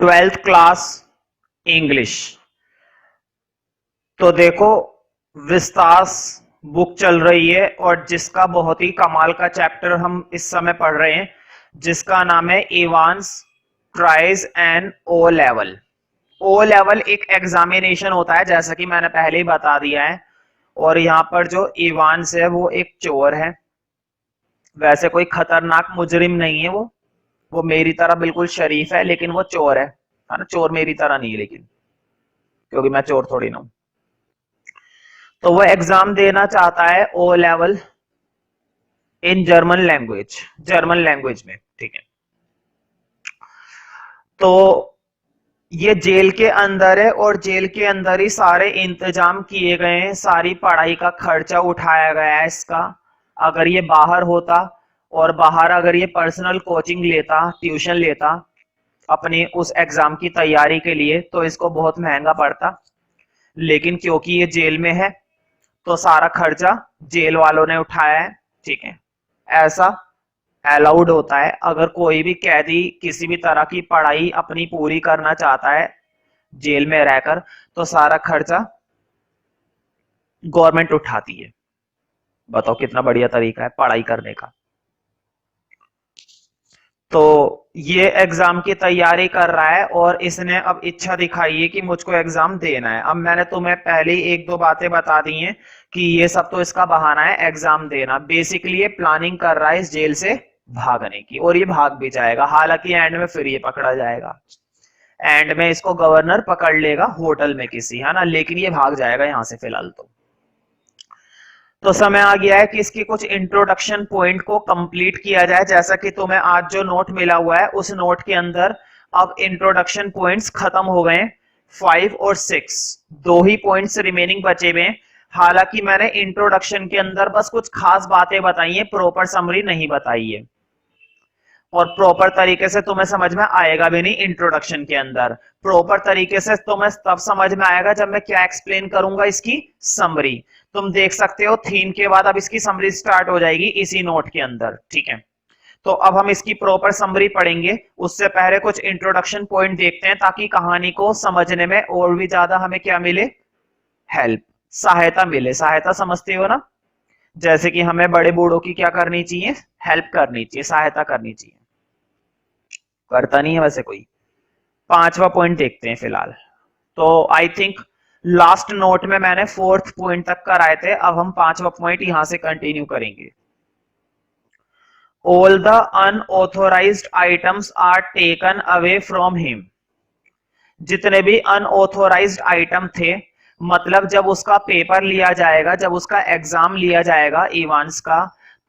Twelfth class English. तो देखो, Vistas book चल रही है और जिसका बहुत ही कमाल का चैप्टर हम इस समय पढ़ रहे हैं, जिसका नाम है Evans tries and O level. O level एक एग्जामिनेशन होता है, जैसा कि मैंने पहले ही बता दिया है। और यहाँ पर जो इवांस है वो एक चोर है। वैसे कोई खतरनाक मुजरिम नहीं है वो मेरी तरह बिल्कुल शरीफ है, लेकिन वो चोर है ना। चोर मेरी तरह नहीं है, लेकिन क्योंकि मैं चोर थोड़ी ना हूं। तो वो एग्जाम देना चाहता है O level in German language में, ठीक है। तो ये जेल के अंदर है और जेल के अंदर ही सारे इंतजाम किए गए हैं, सारी पढ़ाई का खर्चा उठाया गया है इसका। अगर ये बाहर होता और बाहर अगर ये पर्सनल कोचिंग लेता, ट्यूशन लेता अपनी उस एग्जाम की तैयारी के लिए, तो इसको बहुत महंगा पड़ता। लेकिन क्योंकि ये जेल में है तो सारा खर्चा जेल वालों ने उठाया है, ठीक है। ऐसा अलाउड होता है। अगर कोई भी कैदी किसी भी तरह की पढ़ाई अपनी पूरी करना चाहता है जेल में रहकर, तो सारा खर्चा गवर्नमेंट उठाती है। बताओ कितना बढ़िया तरीका है पढ़ाई करने का। तो ये एग्जाम की तैयारी कर रहा है और इसने अब इच्छा दिखाई है कि मुझको एग्जाम देना है। अब मैंने तुम्हें पहले ही एक दो बातें बता दी हैं कि ये सब तो इसका बहाना है एग्जाम देना। बेसिकली ये प्लानिंग कर रहा है इस जेल से भागने की, और ये भाग भी जाएगा। हालांकि एंड में फिर ये पकड़ा जाएगा, एंड में इसको गवर्नर पकड़ लेगा होटल में किसी, है ना। लेकिन ये भाग जाएगा यहां से फिलहाल। तो समय आ गया है कि इसकी कुछ इंट्रोडक्शन पॉइंट को कंप्लीट किया जाए। जैसा कि तुम्हें आज जो नोट मिला हुआ है उस नोट के अंदर अब इंट्रोडक्शन पॉइंट्स खत्म हो गए। 5 और 6 दो ही पॉइंट्स रिमेनिंग बचे हुए हैं। हालांकि मैंने इंट्रोडक्शन के अंदर बस कुछ खास बातें बताई है, प्रॉपर समरी नहीं बताई है, और प्रॉपर तरीके से तुम्हें समझ में आएगा भी नहीं। इंट्रोडक्शन के अंदर प्रॉपर तरीके से तुम्हें तब समझ में आएगा जब मैं क्या एक्सप्लेन करूंगा, इसकी समरी। तुम देख सकते हो थीम के बाद अब इसकी समरी स्टार्ट हो जाएगी इसी नोट के अंदर, ठीक है। तो अब हम इसकी प्रॉपर समरी पढ़ेंगे। उससे पहले कुछ इंट्रोडक्शन पॉइंट देखते हैं, ताकि कहानी को समझने में और भी ज्यादा हमें क्या मिले, हेल्प, सहायता मिले। सहायता समझते हो ना, जैसे कि हमें बड़े बूढ़ों की क्या करनी चाहिए, हेल्प करनी चाहिए, सहायता करनी चाहिए। करता नहीं है वैसे कोई। पांचवा पॉइंट देखते हैं फिलहाल। तो आई थिंक लास्ट नोट में मैंने 4th पॉइंट तक कराए थे, अब हम 5वां पॉइंट यहां से कंटिन्यू करेंगे। All the unauthorized items are taken away from him. जितने भी अनऑथोराइज्ड आइटम थे, मतलब जब उसका पेपर लिया जाएगा, जब उसका एग्जाम लिया जाएगा इवांस का,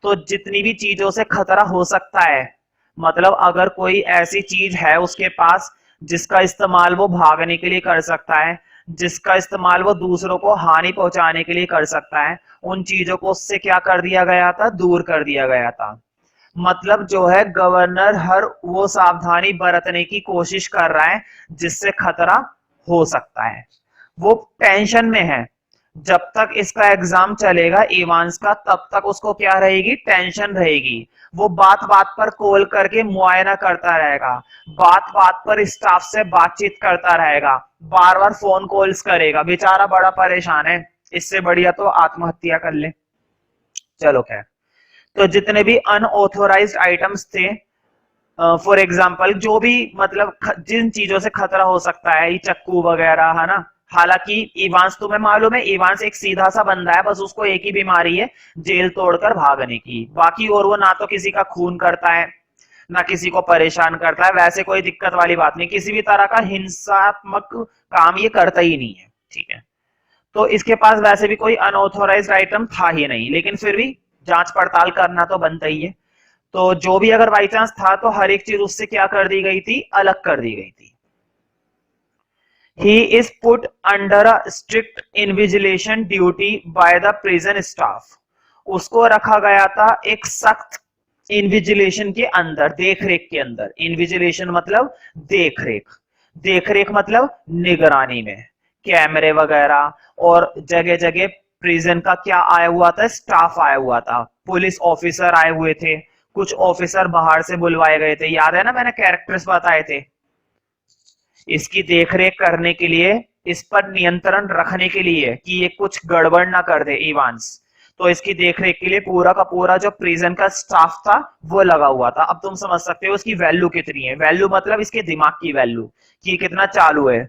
तो जितनी भी चीजों से खतरा हो सकता है, मतलब अगर कोई ऐसी चीज है उसके पास जिसका इस्तेमाल वो भागने के लिए कर सकता है, जिसका इस्तेमाल वो दूसरों को हानि पहुंचाने के लिए कर सकता है, उन चीजों को उससे क्या कर दिया गया था, दूर कर दिया गया था। मतलब जो है गवर्नर हर वो सावधानी बरतने की कोशिश कर रहा है जिससे खतरा हो सकता है। वो टेंशन में है। जब तक इसका एग्जाम चलेगा इवांस का, तब तक उसको क्या रहेगी, टेंशन रहेगी। वो बात बात पर कॉल करके मुआयना करता रहेगा, बात बात पर स्टाफ से बातचीत करता रहेगा, बार बार फोन कॉल्स करेगा। बेचारा बड़ा परेशान है। इससे बढ़िया तो आत्महत्या कर ले। चलो खैर। तो जितने भी अनऑथोराइज्ड आइटम्स थे, फॉर एग्जाम्पल जो भी, मतलब जिन चीजों से खतरा हो सकता है, ये चक्कू वगैरह, है ना। हालांकि इवांस, तुम्हें मालूम है इवांस एक सीधा सा बंदा है, बस उसको एक ही बीमारी है, जेल तोड़कर भागने की। बाकी और वो ना तो किसी का खून करता है, ना किसी को परेशान करता है। वैसे कोई दिक्कत वाली बात नहीं, किसी भी तरह का हिंसात्मक काम ये करता ही नहीं है, ठीक है। तो इसके पास वैसे भी कोई अनऑथोराइज्ड आइटम था ही नहीं, लेकिन फिर भी जांच पड़ताल करना तो बनता ही है। तो जो भी अगर बाई चांस था, तो हर एक चीज उससे क्या कर दी गई थी, अलग कर दी गई थी। He is put under a strict invigilation duty by the prison staff. उसको रखा गया था एक सख्त इन्विजिलेशन के अंदर, देखरेख के अंदर। इन्विजिलेशन मतलब देखरेख, देखरेख मतलब निगरानी में, कैमरे वगैरह। और जगह जगह प्रिजन का क्या आया हुआ था, स्टाफ आया हुआ था, पुलिस ऑफिसर आए हुए थे, कुछ ऑफिसर बाहर से बुलवाए गए थे। याद है ना, मैंने कैरेक्टर्स बताए थे। इसकी देखरेख करने के लिए, इस पर नियंत्रण रखने के लिए कि ये कुछ गड़बड़ ना कर दे इवांस, तो इसकी देखरेख के लिए पूरा का पूरा जो प्रिजन का स्टाफ था वो लगा हुआ था। अब तुम समझ सकते हो इसकी वैल्यू कितनी है। वैल्यू मतलब इसके दिमाग की वैल्यू कि कितना चालू है।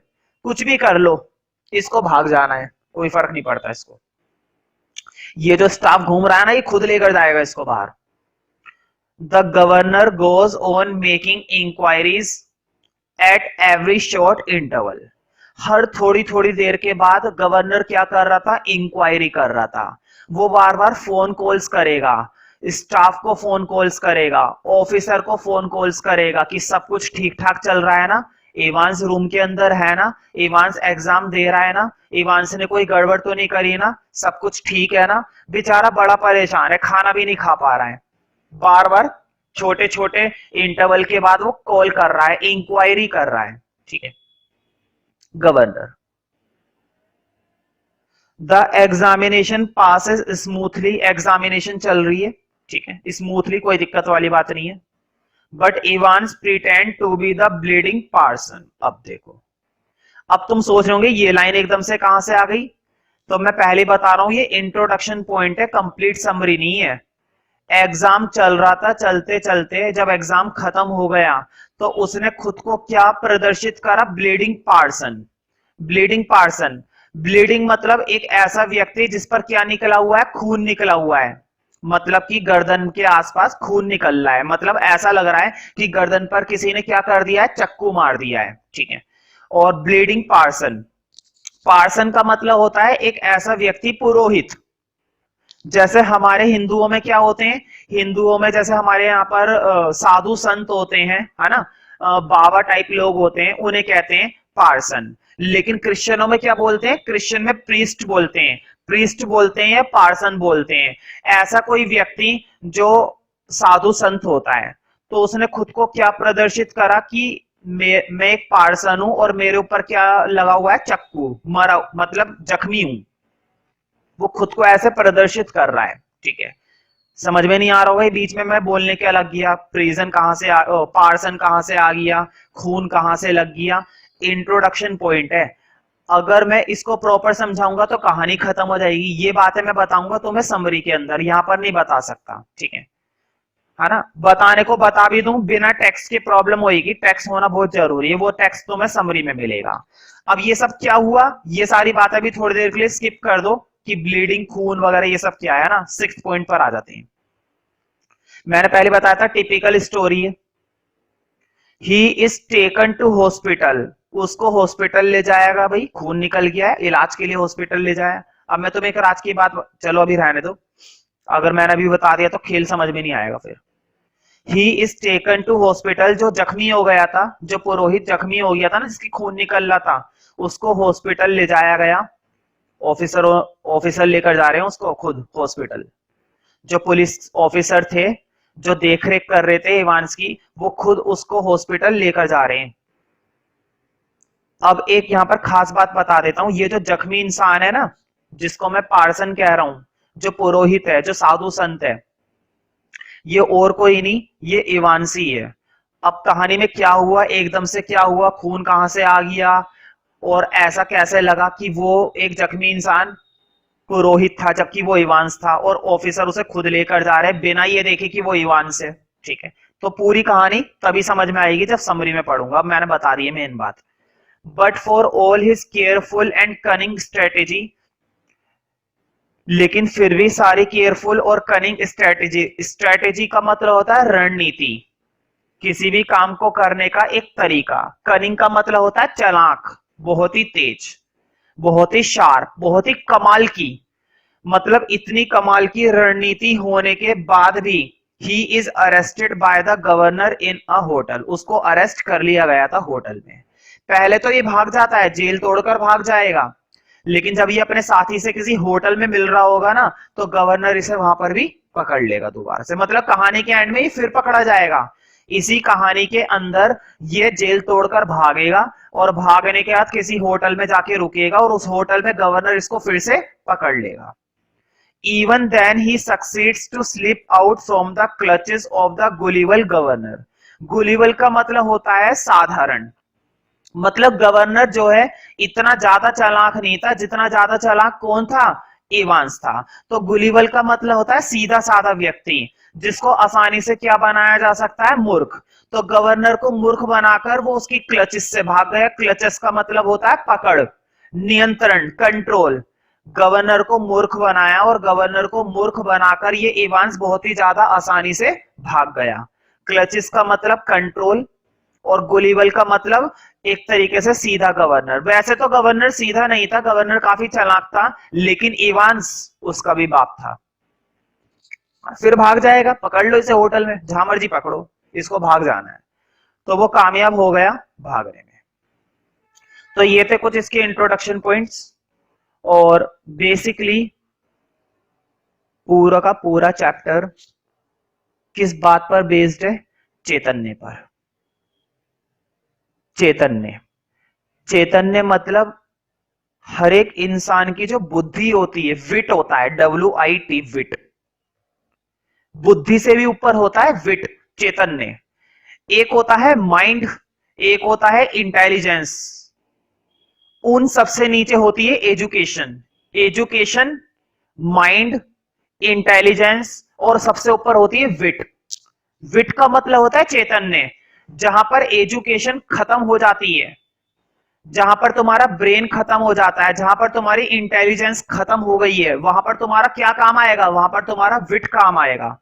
कुछ भी कर लो, इसको भाग जाना है, कोई फर्क नहीं पड़ता इसको। ये जो स्टाफ घूम रहा है ना, ये खुद लेकर जाएगा इसको बाहर। The governor goes on making inquiries at every short interval. हर थोड़ी थोड़ी देर के बाद गवर्नर क्या कर रहा था, इंक्वायरी कर रहा था। वो बार बार फोन कॉल्स करेगा, स्टाफ को फोन कॉल्स करेगा, ऑफिसर को फोन कॉल्स करेगा कि सब कुछ ठीक ठाक चल रहा है ना, इवांस रूम के अंदर है ना, इवांस एग्जाम दे रहा है ना, इवांस ने कोई गड़बड़ तो नहीं करी ना, सब कुछ ठीक है ना। बेचारा बड़ा परेशान है, खाना भी नहीं खा पा रहा है। बार बार छोटे छोटे इंटरवल के बाद वो कॉल कर रहा है, इंक्वायरी कर रहा है। ठीक है। Governor, the examination passes smoothly. Examination चल रही है, ठीक है, स्मूथली, कोई दिक्कत वाली बात नहीं है। But Evans pretend to be the bleeding person. अब देखो, अब तुम सोच रहे होंगे ये लाइन एकदम से कहां से आ गई, तो मैं पहले बता रहा हूं ये इंट्रोडक्शन पॉइंट है, कंप्लीट समरी नहीं है। एग्जाम चल रहा था, चलते चलते जब एग्जाम खत्म हो गया तो उसने खुद को क्या प्रदर्शित करा, bleeding person. Bleeding person, bleeding मतलब एक ऐसा व्यक्ति जिस पर क्या निकला हुआ है, खून निकला हुआ है। मतलब कि गर्दन के आसपास खून निकल रहा है, मतलब ऐसा लग रहा है कि गर्दन पर किसी ने क्या कर दिया है, चक्कू मार दिया है। ठीक है। और ब्लीडिंग पार्सन, पार्सन का मतलब होता है एक ऐसा व्यक्ति, पुरोहित। जैसे हमारे हिंदुओं में क्या होते हैं, हिंदुओं में जैसे हमारे यहाँ पर साधु संत होते हैं, है ना, बाबा टाइप लोग होते हैं, उन्हें कहते हैं पार्सन। लेकिन क्रिश्चियनों में क्या बोलते हैं, क्रिश्चियन में प्रीस्ट बोलते हैं, प्रीस्ट बोलते हैं या पार्सन बोलते हैं। ऐसा कोई व्यक्ति जो साधु संत होता है, तो उसने खुद को क्या प्रदर्शित करा कि मैं एक पार्सन हूं और मेरे ऊपर क्या लगा हुआ है, चक्कू, मरा मतलब जख्मी हूं। वो खुद को ऐसे प्रदर्शित कर रहा है। ठीक है। समझ में नहीं आ रहा होगा बीच में मैं बोलने क्या लग गया, प्रिजन कहां से पार्सन कहां से आ गया, खून कहां से लग गया। इंट्रोडक्शन पॉइंट है, अगर मैं इसको प्रॉपर समझाऊंगा तो कहानी खत्म हो जाएगी। ये बातें मैं बताऊंगा तो मैं समरी के अंदर, यहां पर नहीं बता सकता। ठीक है ना। बताने को बता भी दूं, बिना टेक्स्ट के प्रॉब्लम होगी, टेक्स्ट होना बहुत जरूरी है, वो टेक्स्ट तो मैं समरी में मिलेगा। अब ये सब क्या हुआ, ये सारी बातें भी थोड़ी देर के लिए स्किप कर दो कि ब्लीडिंग, खून वगैरह ये सब क्या है ना। 6th पॉइंट पर आ जाते हैं। मैंने पहले बताया था टिपिकल स्टोरी है। He is taken to hospital, उसको हॉस्पिटल ले जाएगा, भाई खून निकल गया है, इलाज के लिए हॉस्पिटल ले जाया। अब मैं तुम्हें एक राज की बात, चलो अभी रहने दो, अगर मैंने अभी बता दिया तो खेल समझ में नहीं आएगा फिर। He is taken to hospital, जो जख्मी हो गया था, जो पुरोहित जख्मी हो गया था ना, जिसकी खून निकल रहा था, उसको हॉस्पिटल ले जाया गया। ऑफिसर लेकर जा रहे हैं उसको खुद हॉस्पिटल। जो पुलिस ऑफिसर थे जो देखरेख कर रहे थे इवांस की, वो खुद उसको हॉस्पिटल लेकर जा रहे हैं। अब एक यहां पर खास बात बता देता हूं, ये जो जख्मी इंसान है ना, जिसको मैं पार्सन कह रहा हूं, जो पुरोहित है, जो साधु संत है, ये और कोई नहीं, ये इवांसी है। अब कहानी में क्या हुआ, एकदम से क्या हुआ, खून कहां से आ गया और ऐसा कैसे लगा कि वो एक जख्मी इंसान पुरोहित था जबकि वो इवांस था, और ऑफिसर उसे खुद लेकर जा रहे हैं बिना ये देखे कि वो इवांस है। ठीक है। तो पूरी कहानी तभी समझ में आएगी जब समरी में पढ़ूंगा। अब मैंने बता दी है मेन बात। But for all his careful and cunning strategy, लेकिन फिर भी सारी केयरफुल और कनिंग स्ट्रेटेजी, स्ट्रेटेजी का मतलब होता है रणनीति, किसी भी काम को करने का एक तरीका। कनिंग का मतलब होता है चालाक, बहुत ही तेज, बहुत ही शार्प, बहुत ही कमाल की। मतलब इतनी कमाल की रणनीति होने के बाद भी he is arrested by the governor in a hotel, उसको अरेस्ट कर लिया गया था होटल में। पहले तो ये भाग जाता है, जेल तोड़कर भाग जाएगा, लेकिन जब ये अपने साथी से किसी होटल में मिल रहा होगा ना, तो गवर्नर इसे वहां पर भी पकड़ लेगा दोबारा से। मतलब कहानी के एंड में ये फिर पकड़ा जाएगा। इसी कहानी के अंदर ये जेल तोड़कर भागेगा और भागने के बाद किसी होटल में जाके रुकेगा और उस होटल में गवर्नर इसको फिर से पकड़ लेगा। Even then he succeeds to slip out from the clutches of the gullible governor. गुलिबल का मतलब होता है साधारण, मतलब गवर्नर जो है इतना ज्यादा चालाक नहीं था, जितना ज्यादा चालाक कौन था, इवांस था। तो गुलीवल का मतलब होता है सीधा साधा व्यक्ति, जिसको आसानी से क्या बनाया जा सकता है, मूर्ख। तो गवर्नर को मूर्ख बनाकर वो उसकी क्लचेस से भाग गया। क्लचेस का मतलब होता है पकड़, नियंत्रण, कंट्रोल। गवर्नर को मूर्ख बनाया और गवर्नर को मूर्ख बनाकर ये इवांस बहुत ही ज्यादा आसानी से भाग गया। क्लचेस का मतलब कंट्रोल और गुलीवल का मतलब एक तरीके से सीधा गवर्नर। वैसे तो गवर्नर सीधा नहीं था, गवर्नर काफी चालाक था, लेकिन इवांस उसका भी बाप था। फिर भाग जाएगा, पकड़ लो इसे होटल में, जहां मर्जी पकड़ो, इसको भाग जाना है। तो वो कामयाब हो गया भागने में। तो ये थे कुछ इसके इंट्रोडक्शन पॉइंट्स। और बेसिकली पूरा का पूरा चैप्टर किस बात पर बेस्ड है, चैतन्य पर। चैतन्य, चैतन्य मतलब हर एक इंसान की जो बुद्धि होती है, विट होता है, WIT, विट। बुद्धि से भी ऊपर होता है विट, चैतन्य। एक होता है माइंड, एक होता है इंटेलिजेंस, उन सबसे नीचे होती है एजुकेशन। एजुकेशन, माइंड, इंटेलिजेंस और सबसे ऊपर होती है विट। विट का मतलब होता है चैतन्य। जहां पर एजुकेशन खत्म हो जाती है, जहां पर तुम्हारा ब्रेन खत्म हो जाता है, जहां पर तुम्हारी इंटेलिजेंस खत्म हो गई है, वहां पर तुम्हारा क्या काम आएगा, वहां पर तुम्हारा विट काम आएगा।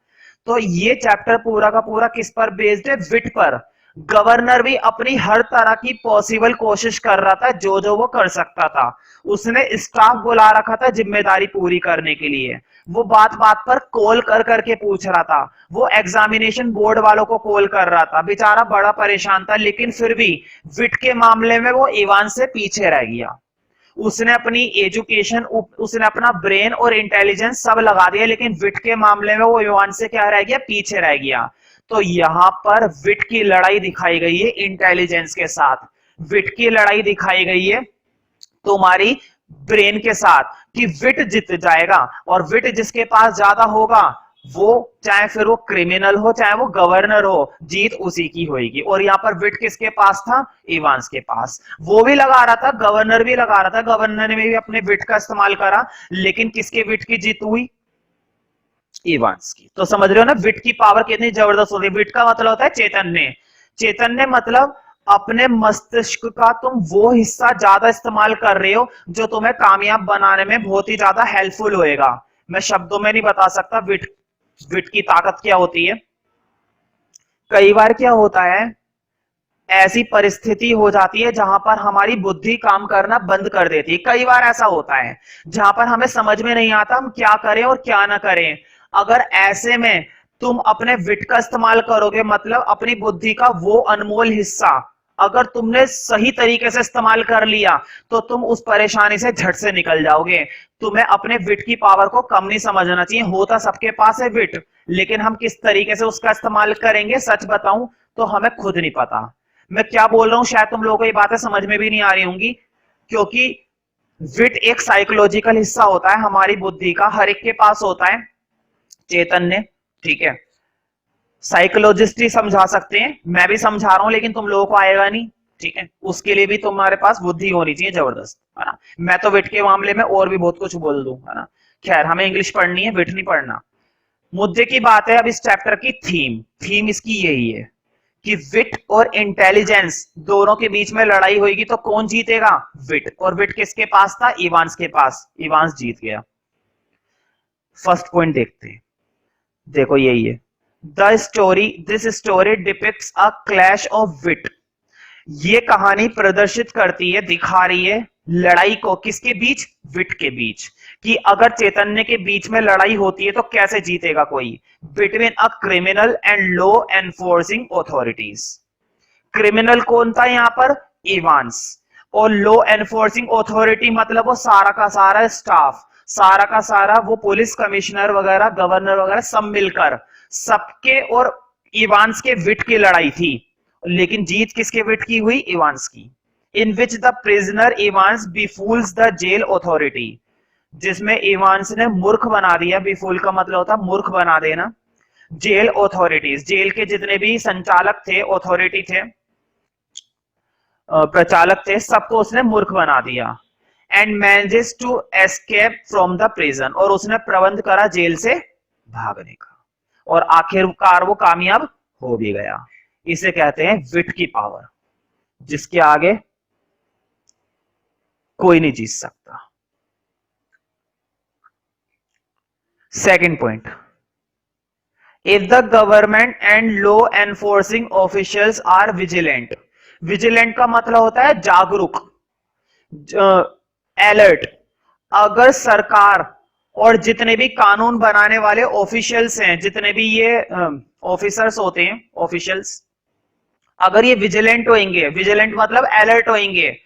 तो ये चैप्टर पूरा का पूरा किस पर बेस्ड है, विट पर। गवर्नर भी अपनी हर तरह की पॉसिबल कोशिश कर रहा था, जो जो वो कर सकता था। उसने स्टाफ बुला रखा था जिम्मेदारी पूरी करने के लिए। वो बात बात पर कॉल कर करके पूछ रहा था, वो एग्जामिनेशन बोर्ड वालों को कॉल कर रहा था, बेचारा बड़ा परेशान था। लेकिन फिर भी विट के मामले में वो इवान से पीछे रह गया। उसने अपनी एजुकेशन, उसने अपना ब्रेन और इंटेलिजेंस सब लगा दिया, लेकिन विट के मामले में वो इवान से क्या रह गया, पीछे रह गया। तो यहां पर विट की लड़ाई दिखाई गई है इंटेलिजेंस के साथ। विट की लड़ाई दिखाई गई है तुम्हारी ब्रेन के साथ, कि विट जीत जाएगा। और विट जिसके पास ज्यादा होगा, वो चाहे फिर वो क्रिमिनल हो चाहे वो गवर्नर हो, जीत उसी की होगी। और यहाँ पर विट किसके पास था, इवांस के पास। वो भी लगा रहा था, गवर्नर भी लगा रहा था, गवर्नर ने भी अपने विट का इस्तेमाल करा, लेकिन किसके विट की जीत हुई, इवांस की। तो समझ रहे हो ना विट की पावर कितनी जबरदस्त होती है। विट का मतलब होता है चैतन्य। चैतन्य मतलब अपने मस्तिष्क का तुम वो हिस्सा ज्यादा इस्तेमाल कर रहे हो जो तुम्हें कामयाब बनाने में बहुत ही ज्यादा हेल्पफुल होएगा। मैं शब्दों में नहीं बता सकता विट विट की ताकत क्या होती है। कई बार क्या होता है, ऐसी परिस्थिति हो जाती है जहां पर हमारी बुद्धि काम करना बंद कर देती है। कई बार ऐसा होता है जहां पर हमें समझ में नहीं आता हम क्या करें और क्या ना करें। अगर ऐसे में तुम अपने विट का इस्तेमाल करोगे, मतलब अपनी बुद्धि का वो अनमोल हिस्सा अगर तुमने सही तरीके से इस्तेमाल कर लिया, तो तुम उस परेशानी से झट से निकल जाओगे। तुम्हें अपने विट की पावर को कम नहीं समझना चाहिए। होता सबके पास है विट, लेकिन हम किस तरीके से उसका इस्तेमाल करेंगे, सच बताऊं तो हमें खुद नहीं पता। मैं क्या बोल रहा हूं शायद तुम लोगों को ये बातें समझ में भी नहीं आ रही होंगी, क्योंकि विट एक साइकोलॉजिकल हिस्सा होता है हमारी बुद्धि का, हर एक के पास होता है चैतन्य। ठीक है, साइकोलॉजिस्ट ही समझा सकते हैं, मैं भी समझा रहा हूं, लेकिन तुम लोगों को आएगा नहीं। ठीक है, उसके लिए भी तुम्हारे पास बुद्धि होनी चाहिए जबरदस्त, है ना। मैं तो विट के मामले में और भी बहुत कुछ बोल दूं, है ना। खैर, हमें इंग्लिश पढ़नी है, विट नहीं पढ़ना। मुद्दे की बात है अब इस चैप्टर की थीम। थीम इसकी यही है कि विट और इंटेलिजेंस दोनों के बीच में लड़ाई होगी, तो कौन जीतेगा, विट। और विट किसके पास था, इवांस के पास। इवांस जीत गया। फर्स्ट पॉइंट देखते हैं, देखो यही है। This story depicts a clash of wit. ये कहानी प्रदर्शित करती है, दिखा रही है लड़ाई को, किसके बीच, विट के बीच। कि अगर चैतन्य के बीच में लड़ाई होती है तो कैसे जीतेगा कोई, between a criminal and law enforcing authorities. Criminal कौन था यहां पर, इवांस। और लॉ एनफोर्सिंग ऑथोरिटी मतलब वो सारा का सारा स्टाफ, सारा का सारा वो पुलिस कमिश्नर वगैरह, गवर्नर वगैरह, सब मिलकर सबके और इवांस के विट की लड़ाई थी। लेकिन जीत किसके विट की हुई, इवांस की। In which the prisoner Evans befools the jail authority, जिसमें इवांस ने मूर्ख बना दिया। बिफूल का मतलब होता मूर्ख बना देना। जेल ऑथोरिटीज, जेल के जितने भी संचालक थे, ऑथोरिटी थे, प्रचालक थे, सबको उसने मूर्ख बना दिया। And manages to escape from the prison, और उसने प्रबंध करा जेल से भागने का, और आखिरकार वो कामयाब हो भी गया। इसे कहते हैं विट की पावर, जिसके आगे कोई नहीं जीत सकता। Second point, if the government and law enforcing officials are vigilant. Vigilant का मतलब होता है जागरूक, अलर्ट। अगर सरकार और जितने भी कानून बनाने वाले ऑफिशियल्स हैं, जितने भी ये ऑफिसर्स होते हैं, ऑफिशियल्स, अगर ये विजिलेंट होंगे, विजिलेंट मतलब अलर्ट होंगे,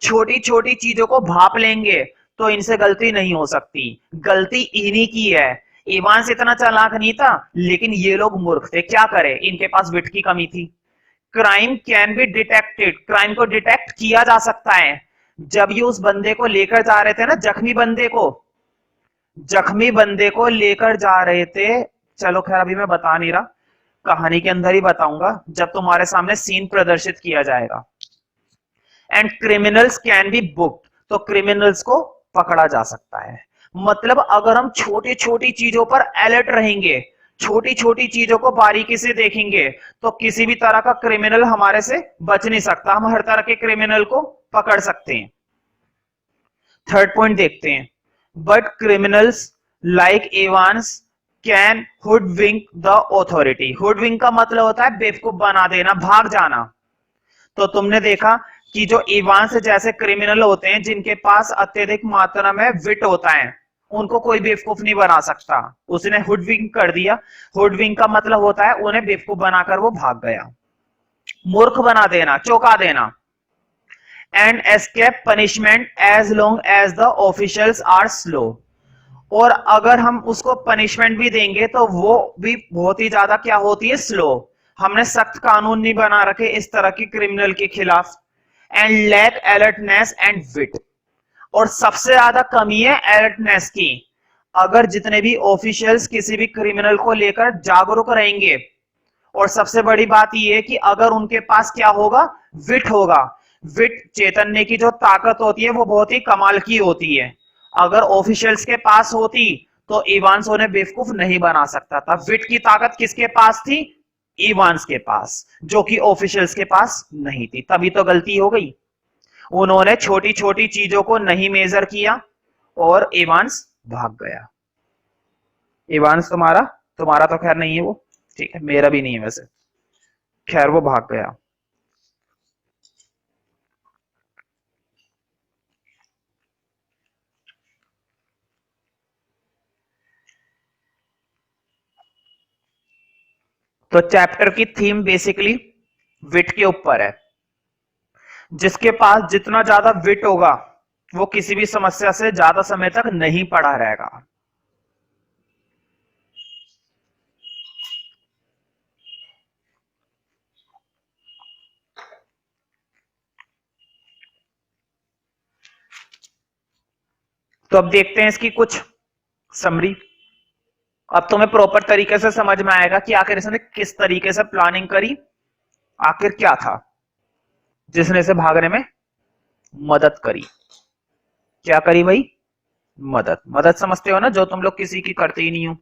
छोटी छोटी चीजों को भाप लेंगे, तो इनसे गलती नहीं हो सकती। गलती इन्हीं की है। इवांस इतना चालाक नहीं था, लेकिन ये लोग मूर्ख थे, क्या करे, इनके पास विट की कमी थी। Crime can be detected, crime को डिटेक्ट किया जा सकता है। जब ये उस बंदे को लेकर जा रहे थे ना, जख्मी बंदे को लेकर जा रहे थे, चलो खैर अभी मैं बता नहीं रहा, कहानी के अंदर ही बताऊंगा जब तुम्हारे सामने सीन प्रदर्शित किया जाएगा। And criminals can be booked, तो क्रिमिनल्स को पकड़ा जा सकता है। मतलब अगर हम छोटी छोटी चीजों पर अलर्ट रहेंगे, छोटी छोटी चीजों को बारीकी से देखेंगे, तो किसी भी तरह का क्रिमिनल हमारे से बच नहीं सकता, हम हर तरह के क्रिमिनल को पकड़ सकते हैं। थर्ड पॉइंट देखते हैं, but criminals like Evans can hoodwink the authority. Hoodwink का मतलब होता है बेवकूफ बना देना, भाग जाना। तो तुमने देखा कि जो इवांस जैसे क्रिमिनल होते हैं, जिनके पास अत्यधिक मात्रा में विट होता है, उनको कोई बेवकूफ नहीं बना सकता। उसने हुडविंक कर दिया। हुडविंक का मतलब होता है उन्हें बेवकूफ बनाकर वो भाग गया, मूर्ख बना देना, चौंका देना। And escape punishment as long as the officials are slow, और अगर हम उसको पनिशमेंट भी देंगे तो वो भी बहुत ही ज्यादा क्या होती है, स्लो। हमने सख्त कानून नहीं बना रखे इस तरह की क्रिमिनल के खिलाफ। एंड लैक अलर्टनेस एंड विट, और सबसे ज्यादा कमी है अलर्टनेस की। अगर जितने भी ऑफिशियल्स किसी भी क्रिमिनल को लेकर जागरूक रहेंगे, और सबसे बड़ी बात यह है कि अगर उनके पास क्या होगा, विट होगा। विट, चैतन्य की जो ताकत होती है वो बहुत ही कमाल की होती है। अगर ऑफिशियल्स के पास होती तो इवांस उन्हें बेवकूफ नहीं बना सकता था। विट की ताकत किसके पास थी, इवांस के पास, जो कि ऑफिशियल्स के पास नहीं थी। तभी तो गलती हो गई, उन्होंने छोटी छोटी चीजों को नहीं मेजर किया और इवांस भाग गया। इवांस तुम्हारा तुम्हारा तो खैर नहीं है वो, ठीक है, मेरा भी नहीं है वैसे, खैर वो भाग गया। तो चैप्टर की थीम बेसिकली विट के ऊपर है। जिसके पास जितना ज्यादा विट होगा, वो किसी भी समस्या से ज्यादा समय तक नहीं पड़ा रहेगा। तो अब देखते हैं इसकी कुछ समरी। अब तुम्हें प्रॉपर तरीके से समझ में आएगा कि आखिर इसने किस तरीके से प्लानिंग करी, आखिर क्या था जिसने इसे भागने में मदद करी। क्या करी भाई, मदद। मदद समझते हो ना, जो तुम लोग किसी की करते ही नहीं हो।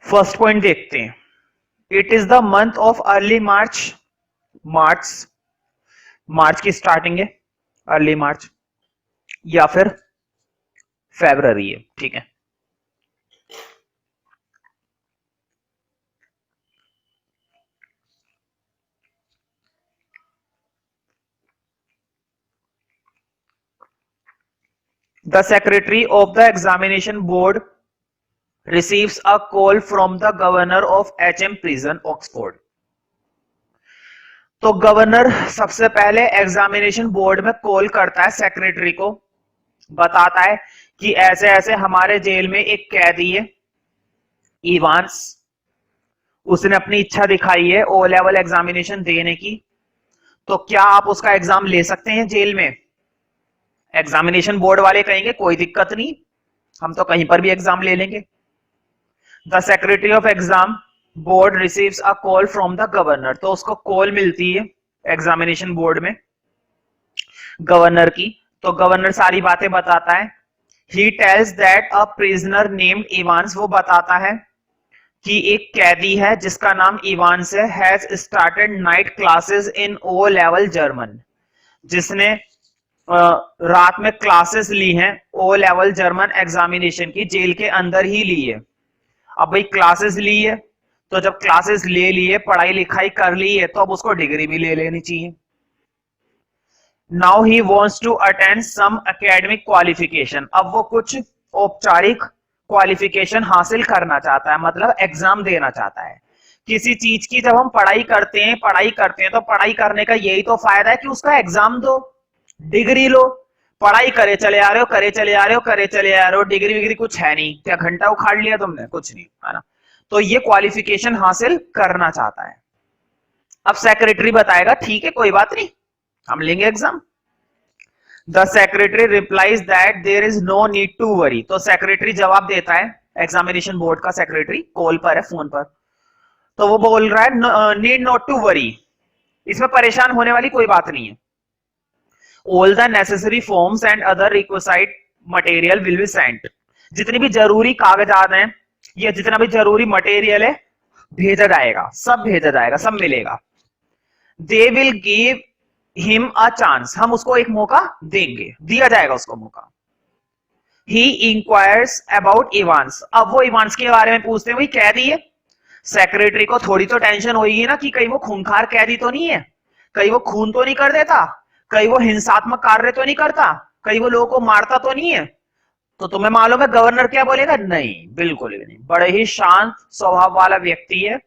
फर्स्ट पॉइंट देखते हैं, it is the month of early March. March, March की स्टार्टिंग है, अर्ली मार्च, या फिर फेब्रवरी है, ठीक है। The secretary of the examination board receives a call from the governor of HM prison, Oxford. तो गवर्नर सबसे पहले एग्जामिनेशन बोर्ड में कॉल करता है सेक्रेटरी को, बताता है कि ऐसे ऐसे हमारे जेल में एक कैदी है इवांस, उसने अपनी इच्छा दिखाई है ओ लेवल एग्जामिनेशन देने की, तो क्या आप उसका एग्जाम ले सकते हैं जेल में? एग्जामिनेशन बोर्ड वाले कहेंगे कोई दिक्कत नहीं, हम तो कहीं पर भी एग्जाम ले लेंगे। The secretary of exam board receives a call from the governor, तो उसको कॉल मिलती है एग्जामिनेशन बोर्ड में गवर्नर की, तो गवर्नर सारी बातें बताता है। He tells that a prisoner named Evans, वो बताता है कि एक कैदी है जिसका नाम इवांस है, has started night classes in O level German, जिसने रात में क्लासेस ली हैं ओ लेवल जर्मन एग्जामिनेशन की, जेल के अंदर ही ली है। अब भाई क्लासेस ली है, तो जब क्लासेस ले ली है, पढ़ाई लिखाई कर ली है, तो अब उसको डिग्री भी ले लेनी चाहिए। Now he wants to attend some academic qualification, अब वो कुछ औपचारिक क्वालिफिकेशन हासिल करना चाहता है, मतलब एग्जाम देना चाहता है किसी चीज की। जब हम पढ़ाई करते हैं तो पढ़ाई करने का यही तो फायदा है कि उसका एग्जाम दो, डिग्री लो। पढ़ाई करे चले आ रहे हो, करे चले आ रहे हो, करे चले आ रहे हो, डिग्री विग्री कुछ है नहीं, क्या घंटा उखाड़ लिया तुमने? कुछ नहीं, है ना। तो ये क्वालिफिकेशन हासिल करना चाहता है। अब सेक्रेटरी बताएगा ठीक है कोई बात नहीं, हम लेंगे exam. The secretary replies that there is no need to worry, तो सेक्रेटरी जवाब देता है, एग्जामिनेशन बोर्ड का सेक्रेटरी कॉल पर है, फोन पर, तो वो बोल रहा है नीड नॉट टू वरी, इसमें परेशान होने वाली कोई बात नहीं है। All the necessary forms and other requisite material will be sent, जितनी भी जरूरी कागजात हैं या जितना भी जरूरी मटेरियल है भेजा जाएगा, सब भेजा जाएगा, सब मिलेगा। They will give him a chance, हम उसको एक मौका देंगे, दिया जाएगा उसको मौका। ही इंक्वायर्स अबाउट इवांस, अब वो इवांस के बारे में पूछते हैं, वही कैदी है। सेक्रेटरी को थोड़ी तो टेंशन होगी ना कि कहीं वो खूंखार कैदी तो नहीं है, कहीं वो खून तो नहीं कर देता, कहीं वो हिंसात्मक कार्य तो नहीं करता, कहीं वो लोगों को मारता तो नहीं है। तो तुम्हें मालूम है गवर्नर क्या बोलेगा? नहीं, बिल्कुल भी नहीं, बड़े ही शांत स्वभाव वाला व्यक्ति है,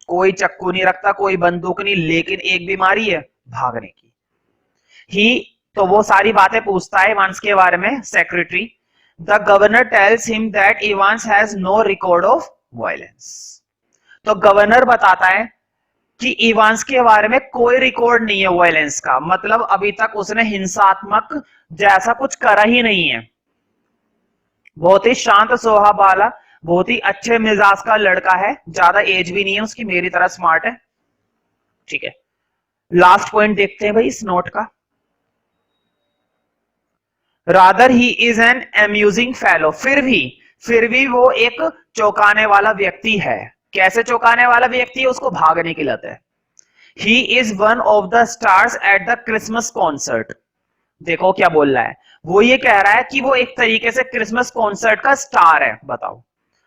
कोई चक्कू नहीं रखता, कोई बंदूक नहीं, लेकिन एक बीमारी है भागने की। ही, तो वो सारी बातें पूछता है इवांस के बारे में secretary. The governor tells him that Evans has no record of violence, तो गवर्नर बताता है कि इवांस के बारे में कोई रिकॉर्ड नहीं है वायलेंस का, मतलब अभी तक उसने हिंसात्मक जैसा कुछ करा ही नहीं है। बहुत ही शांत स्वभाव वाला, बहुत ही अच्छे मिजाज का लड़का है, ज्यादा एज भी नहीं है उसकी, मेरी तरह स्मार्ट है, ठीक है। लास्ट पॉइंट देखते हैं भाई इस नोट का। Rather he is an amusing fellow, फिर भी वो एक चौंकाने वाला व्यक्ति है। कैसे चौंकाने वाला व्यक्ति है? उसको भागने की लत है। He is one of the stars at the Christmas concert, देखो क्या बोल रहा है, वो ये कह रहा है कि वो एक तरीके से क्रिसमस कॉन्सर्ट का स्टार है। बताओ,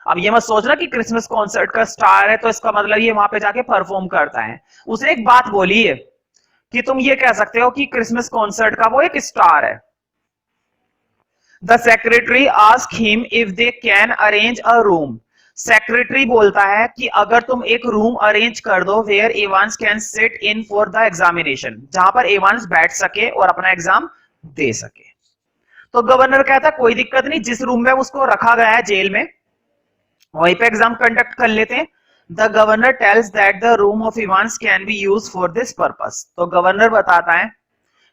अब ये मत सोचना कि क्रिसमस कॉन्सर्ट का स्टार है तो इसका मतलब ये वहां पे जाके परफॉर्म करता है। उसने एक बात बोली है कि तुम ये कह सकते हो कि क्रिसमस कॉन्सर्ट का वो एक स्टार है। The secretary ask him if they can arrange a room, secretary बोलता है कि अगर तुम एक रूम अरेंज कर दो where Evans can sit in for the examination, जहां पर इवांस बैठ सके और अपना एग्जाम दे सके। तो गवर्नर कहता है कोई दिक्कत नहीं, जिस रूम में उसको रखा गया है जेल में वहीं पे एग्जाम कंडक्ट कर लेते हैं। The governor tells that the room of Evans can be use for this purpose, तो गवर्नर बताता है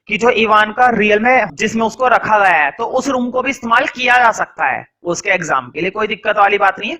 कि जो इवान का रियल में जिसमें उसको रखा गया है, तो उस रूम को भी इस्तेमाल किया जा सकता है उसके एग्जाम के लिए, कोई दिक्कत वाली बात नहीं है।